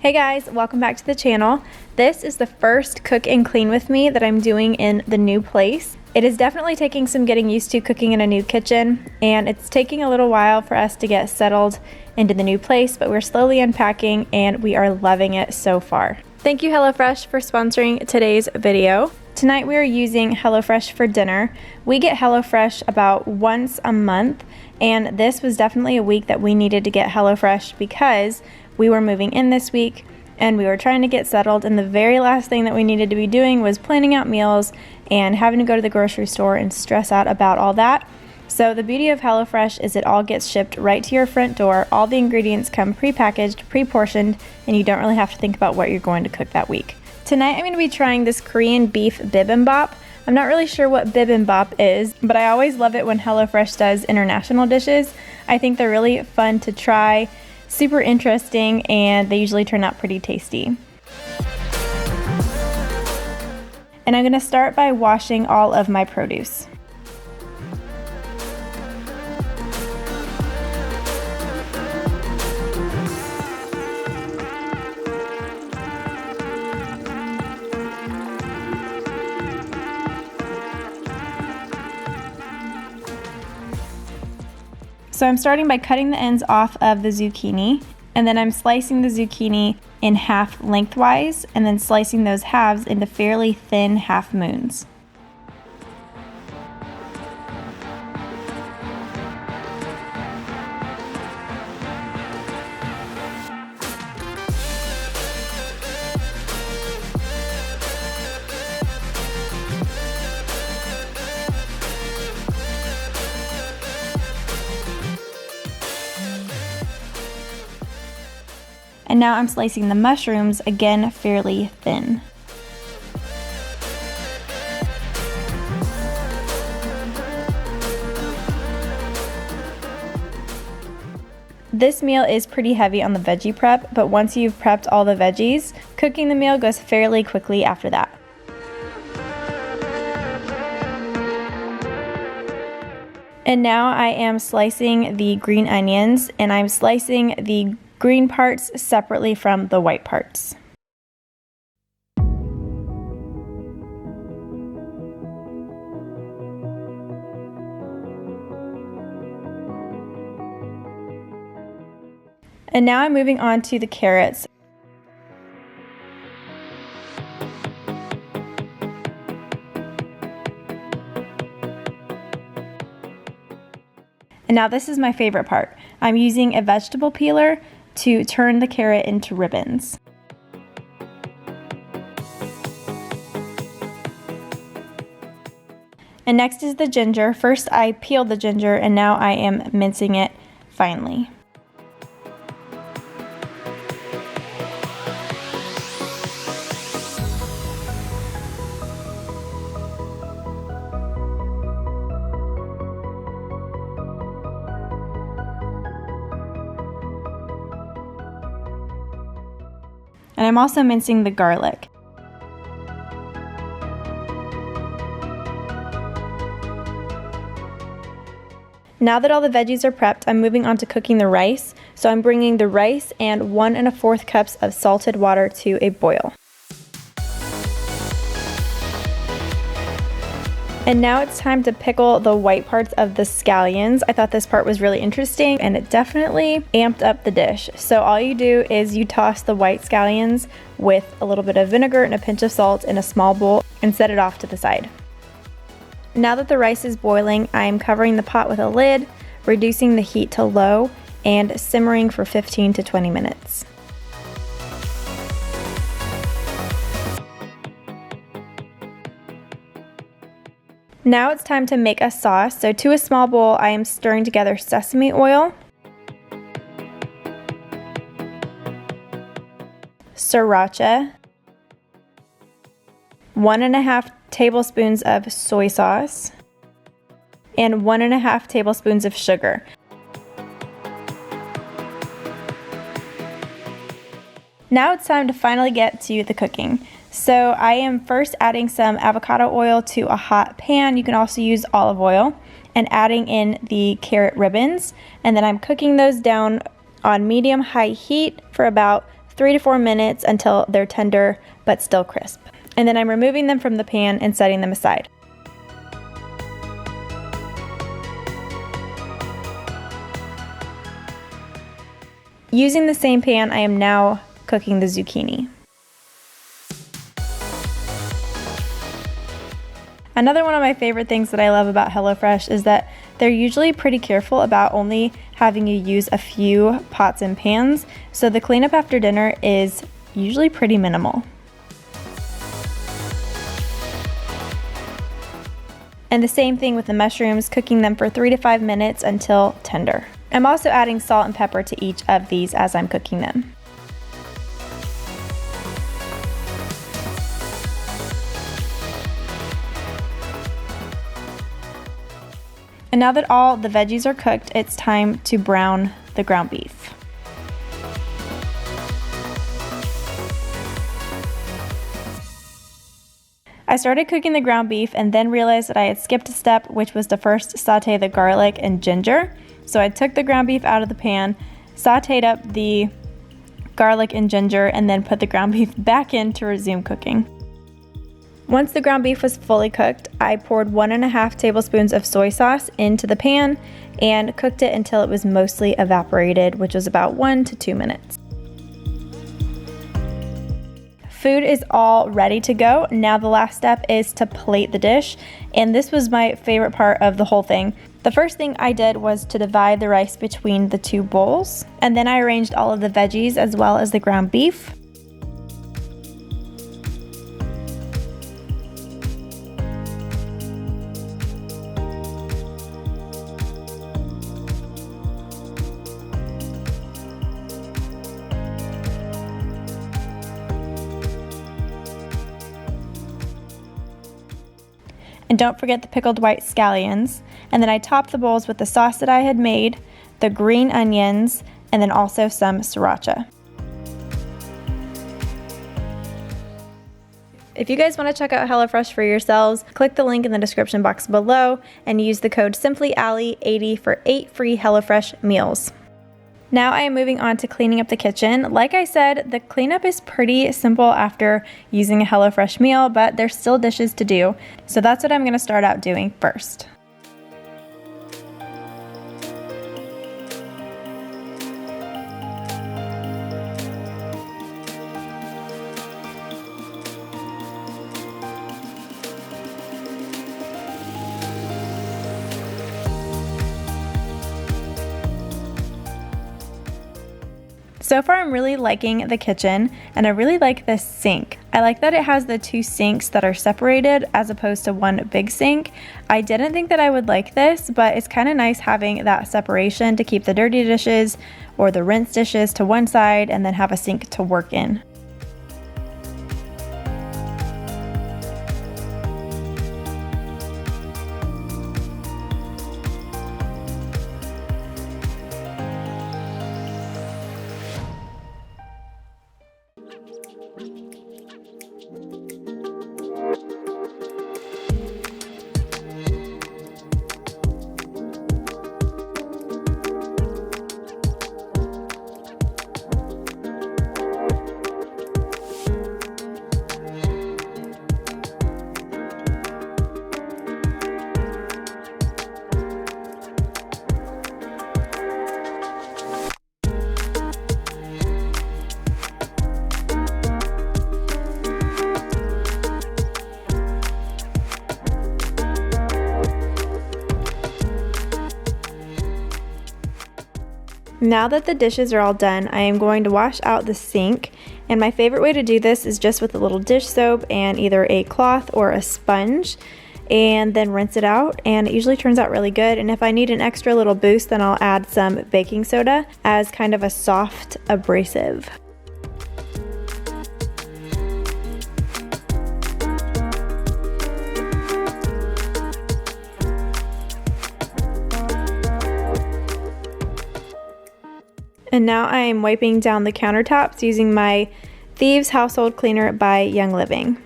Hey guys, welcome back to the channel. This is the first cook and clean with me that I'm doing in the new place. It is definitely taking some getting used to cooking in a new kitchen, and it's taking a little while for us to get settled into the new place, but we're slowly unpacking and we are loving it so far. Thank you HelloFresh for sponsoring today's video. Tonight we are using HelloFresh for dinner. We get HelloFresh about once a month, and this was definitely a week that we needed to get HelloFresh because we were moving in this week and we were trying to get settled, and the very last thing that we needed to be doing was planning out meals and having to go to the grocery store and stress out about all that. So the beauty of HelloFresh is it all gets shipped right to your front door. All the ingredients come pre-packaged, pre-portioned, and you don't really have to think about what you're going to cook that week. Tonight I'm going to be trying this Korean beef bibimbap. I'm not really sure what bibimbap is, but I always love it when HelloFresh does international dishes. I think they're really fun to try, super interesting, and they usually turn out pretty tasty. And I'm going to start by washing all of my produce. So I'm starting by cutting the ends off of the zucchini, and then I'm slicing the zucchini in half lengthwise and then slicing those halves into fairly thin half moons. And now I'm slicing the mushrooms, again fairly thin. This meal is pretty heavy on the veggie prep, but once you've prepped all the veggies, cooking the meal goes fairly quickly after that. And now I am slicing the green onions, and I'm slicing the green parts separately from the white parts. And now I'm moving on to the carrots. And now this is my favorite part. I'm using a vegetable peeler to turn the carrot into ribbons. And next is the ginger. First I peeled the ginger, and now I am mincing it finely. And I'm also mincing the garlic. Now that all the veggies are prepped, I'm moving on to cooking the rice. So I'm bringing the rice and 1 1/4 cups of salted water to a boil. And now it's time to pickle the white parts of the scallions. I thought this part was really interesting, and it definitely amped up the dish. So all you do is you toss the white scallions with a little bit of vinegar and a pinch of salt in a small bowl and set it off to the side. Now that the rice is boiling, I am covering the pot with a lid, reducing the heat to low, and simmering for 15 to 20 minutes. Now it's time to make a sauce. So to a small bowl, I am stirring together sesame oil, sriracha, 1 1/2 tablespoons of soy sauce, and 1 1/2 tablespoons of sugar. Now it's time to finally get to the cooking. So I am first adding some avocado oil to a hot pan. You can also use olive oil, and adding in the carrot ribbons. And then I'm cooking those down on medium-high heat for about 3 to 4 minutes until they're tender but still crisp. And then I'm removing them from the pan and setting them aside. Using the same pan, I am now cooking the zucchini. Another one of my favorite things that I love about HelloFresh is that they're usually pretty careful about only having you use a few pots and pans, so the cleanup after dinner is usually pretty minimal. And the same thing with the mushrooms, cooking them for 3 to 5 minutes until tender. I'm also adding salt and pepper to each of these as I'm cooking them. And now that all the veggies are cooked, it's time to brown the ground beef. I started cooking the ground beef and then realized that I had skipped a step, which was to first saute the garlic and ginger. So I took the ground beef out of the pan, sauteed up the garlic and ginger, and then put the ground beef back in to resume cooking. Once the ground beef was fully cooked, I poured 1.5 tablespoons of soy sauce into the pan and cooked it until it was mostly evaporated, which was about 1 to 2 minutes. Food is all ready to go. Now the last step is to plate the dish, and this was my favorite part of the whole thing. The first thing I did was to divide the rice between the 2 bowls, and then I arranged all of the veggies as well as the ground beef. And don't forget the pickled white scallions. And then I topped the bowls with the sauce that I had made, the green onions, and then also some sriracha. If you guys want to check out HelloFresh for yourselves, click the link in the description box below and use the code SimplyAllie80 for 8 free HelloFresh meals. Now I am moving on to cleaning up the kitchen. Like I said, the cleanup is pretty simple after using a HelloFresh meal, but there's still dishes to do. So that's what I'm going to start out doing first. So far I'm really liking the kitchen, and I really like this sink. I like that it has the 2 sinks that are separated as opposed to one big sink. I didn't think that I would like this, but it's kind of nice having that separation to keep the dirty dishes or the rinsed dishes to one side and then have a sink to work in. Now that the dishes are all done, I am going to wash out the sink, and my favorite way to do this is just with a little dish soap and either a cloth or a sponge, and then rinse it out, and it usually turns out really good. And if I need an extra little boost, then I'll add some baking soda as kind of a soft abrasive. And now I am wiping down the countertops using my Thieves Household Cleaner by Young Living.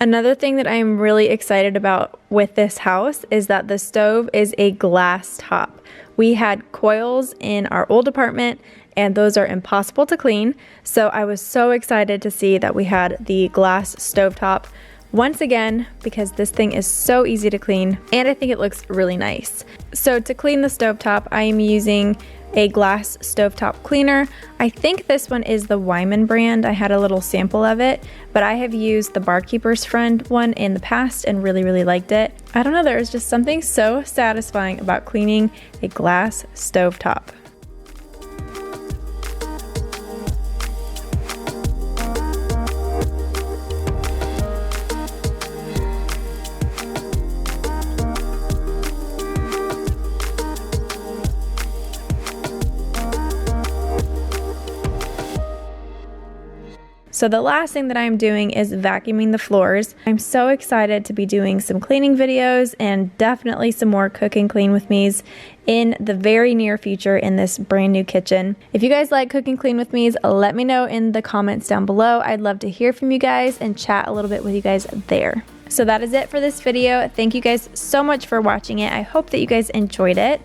Another thing that I am really excited about with this house is that the stove is a glass top. We had coils in our old apartment and those are impossible to clean. So I was so excited to see that we had the glass stovetop once again, because this thing is so easy to clean and I think it looks really nice. So to clean the stovetop, I am using a glass stovetop cleaner. I think this one is the Wyman brand. I had a little sample of it, but I have used the Barkeeper's Friend one in the past and really liked it. I don't know, there's just something so satisfying about cleaning a glass stovetop. So the last thing that I'm doing is vacuuming the floors. I'm so excited to be doing some cleaning videos and definitely some more cook and clean with me's in the very near future in this brand new kitchen. If you guys like cook and clean with me's, let me know in the comments down below. I'd love to hear from you guys and chat a little bit with you guys there. So that is it for this video. Thank you guys so much for watching it. I hope that you guys enjoyed it.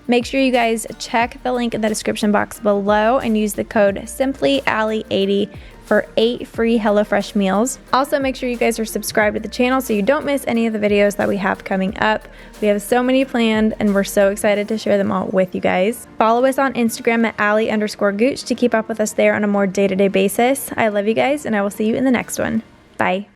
Make sure you guys check the link in the description box below and use the code SimplyAllie80 for 8 free HelloFresh meals. Also, make sure you guys are subscribed to the channel so you don't miss any of the videos that we have coming up. We have so many planned and we're so excited to share them all with you guys. Follow us on Instagram at allie_gooch to keep up with us there on a more day-to-day basis. I love you guys and I will see you in the next one. Bye.